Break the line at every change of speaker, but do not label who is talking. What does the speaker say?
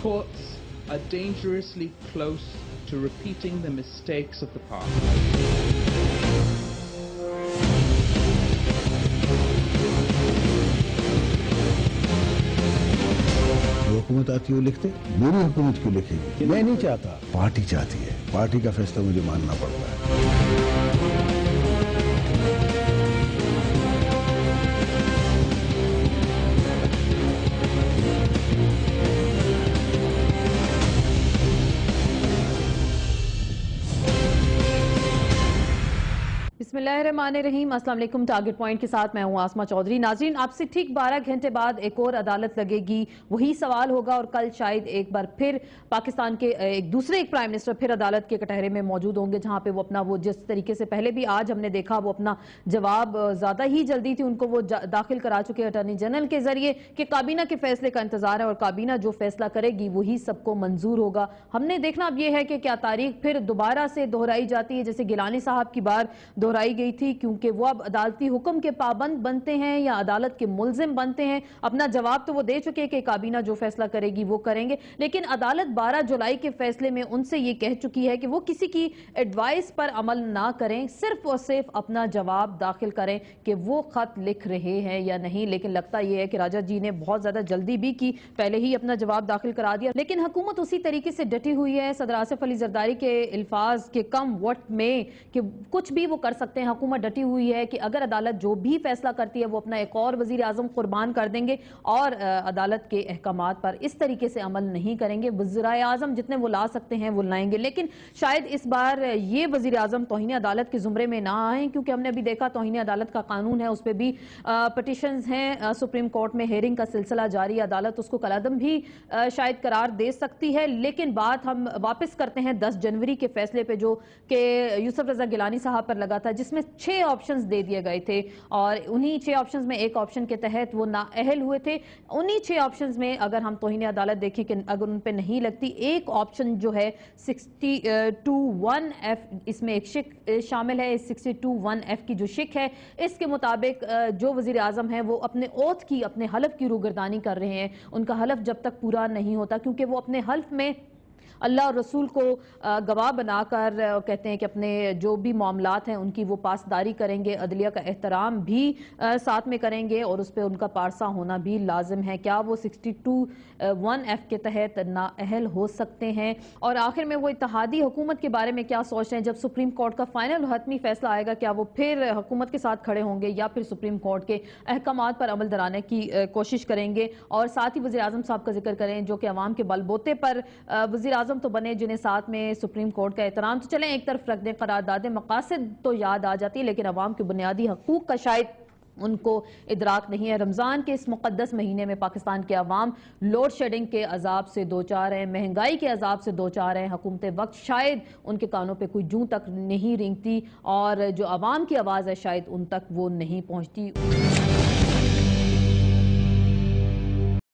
courts are dangerously close to repeating the mistakes of the past.
حکومت آتی ہو لکھتے میری حکومت کیوں لکھے گی؟ میں نہیں چاہتا، پارٹی چاہتی ہے، پارٹی کا فیصلہ مجھے ماننا پڑتا ہے۔
بسم اللہ الرحمن الرحیم، السلام علیکم۔ ٹارگٹ پوائنٹ کے ساتھ میں ہوں آسمہ چودھری۔ ناظرین، آپ سے ٹھیک 12 گھنٹے بعد ایک اور عدالت لگے گی، وہی سوال ہوگا، اور کل شاید ایک بار پھر پاکستان کے ایک دوسرے پرائم منسٹر پھر عدالت کے کٹہرے میں موجود ہوں گے، جہاں پہ وہ اپنا جس طریقے سے پہلے بھی آج ہم نے دیکھا وہ اپنا جواب زیادہ ہی جلدی تھی ان کو وہ داخل کرا چکے اٹارنی جنرل کے ذریعے کہ کابینہ کے فیصلے کا انتظار ہے اور کابینہ جو فیصلہ کرے گی وہی سب کو منظور ہوگا۔ ہم نے دیکھنا اب یہ ہے کہ کیا تاریخ پھر دوبارہ سے دہرائی جاتی ہے، جیسے گیلانی صاحب کی بار دہرائی گئی تھی، کیونکہ وہ اب عدالتی حکم کے پابند بنتے ہیں یا عدالت کے ملزم بنتے ہیں۔ اپنا جواب تو وہ دے چکے کہ کابینہ جو فیصلہ کرے گی وہ کریں گے، لیکن عدالت 12 جولائی کے فیصلے میں ان سے یہ کہہ چکی ہے کہ وہ کسی کی ایڈوائس پر عمل نہ کریں، صرف اور صرف اپنا جواب داخل کریں کہ وہ خط لکھ رہے ہیں یا نہیں۔ لیکن لگتا یہ ہے کہ راجہ جی نے بہت زیادہ جلدی بھی کی، پہلے ہی اپنا جواب داخل کرا دیا، لیکن حکومت اسی طریقے سے ڈٹی ہوئی ہے صدر آصف علی زرداری کے الفاظ کے کم وقت میں کہ کچھ بھی وہ کر سکتے ہیں۔ حکومت ڈٹی ہوئی ہے کہ اگر عدالت جو بھی فیصلہ کرتی ہے وہ اپنا ایک اور وزیر اعظم قربان کر دیں گے اور عدالت کے احکامات پر اس طریقے سے عمل نہیں کریں گے۔ وزرائے اعظم جتنے وہ لا سکتے ہیں وہ لائیں گے، لیکن شاید اس بار یہ وزیر اعظم توہین عدالت کے زمرے میں نہ آئیں، کیونکہ ہم نے ابھی دیکھا توہین عدالت کا قانون ہے، اس پہ بھی پٹیشنز ہیں، سپریم کورٹ میں ہیئرنگ کا سلسلہ جاری، عدالت اس کو کالعدم بھی شاید قرار دے سکتی ہے۔ لیکن بات ہم واپس کرتے ہیں 10 جنوری کے فیصلے پہ جو کہ یوسف رضا گیلانی صاحب پر لگا تھا، جس میں 6 آپشنز دے دیے گئے تھے، اور انہی 6 آپشنز میں ایک آپشن کے تحت وہ نااہل ہوئے تھے۔ انہی 6 آپشنز میں اگر ہم توہین عدالت دیکھیں کہ اگر ان پہ نہیں لگتی، ایک آپشن جو ہے 62(1)F، اس میں ایک شک شامل ہے۔ 62(1)F کی جو شک ہے، اس کے مطابق جو وزیر اعظم ہیں وہ اپنے اوتھ کی، اپنے حلف کی روگردانی کر رہے ہیں، ان کا حلف جب تک پورا نہیں ہوتا، کیونکہ وہ اپنے حلف میں اللہ اور رسول کو گواہ بنا کر کہتے ہیں کہ اپنے جو بھی معاملات ہیں ان کی وہ پاسداری کریں گے، عدلیہ کا احترام بھی ساتھ میں کریں گے، اور اس پہ ان کا پارسا ہونا بھی لازم ہے۔ کیا وہ 62(1)F کے تحت نااہل ہو سکتے ہیں؟ اور آخر میں وہ اتحادی حکومت کے بارے میں کیا سوچ رہے ہیں؟ جب سپریم کورٹ کا فائنل حتمی فیصلہ آئے گا، کیا وہ پھر حکومت کے ساتھ کھڑے ہوں گے یا پھر سپریم کورٹ کے احکامات پر عمل درانے کی کوشش کریں گے؟ اور ساتھ ہی وزیر اعظم صاحب کا ذکر کریں جو کہ عوام کے بل بوتے پر وزیر اعظم تو بنے، جنہیں ساتھ میں سپریم کورٹ کا احترام تو چلیں ایک طرف رکھ دیں، قرارداد مقاصد تو یاد آ جاتی ہے، لیکن عوام کے بنیادی حقوق کا شاید ان کو ادراک نہیں ہے۔ رمضان کے اس مقدس مہینے میں پاکستان کے عوام لوڈ شیڈنگ کے عذاب سے دوچار ہیں، مہنگائی کے عذاب سے دوچار ہیں، حکومت وقت شاید ان کے کانوں پہ کوئی جوں تک نہیں رینگتی، اور جو عوام کی آواز ہے شاید ان تک وہ نہیں پہنچتی۔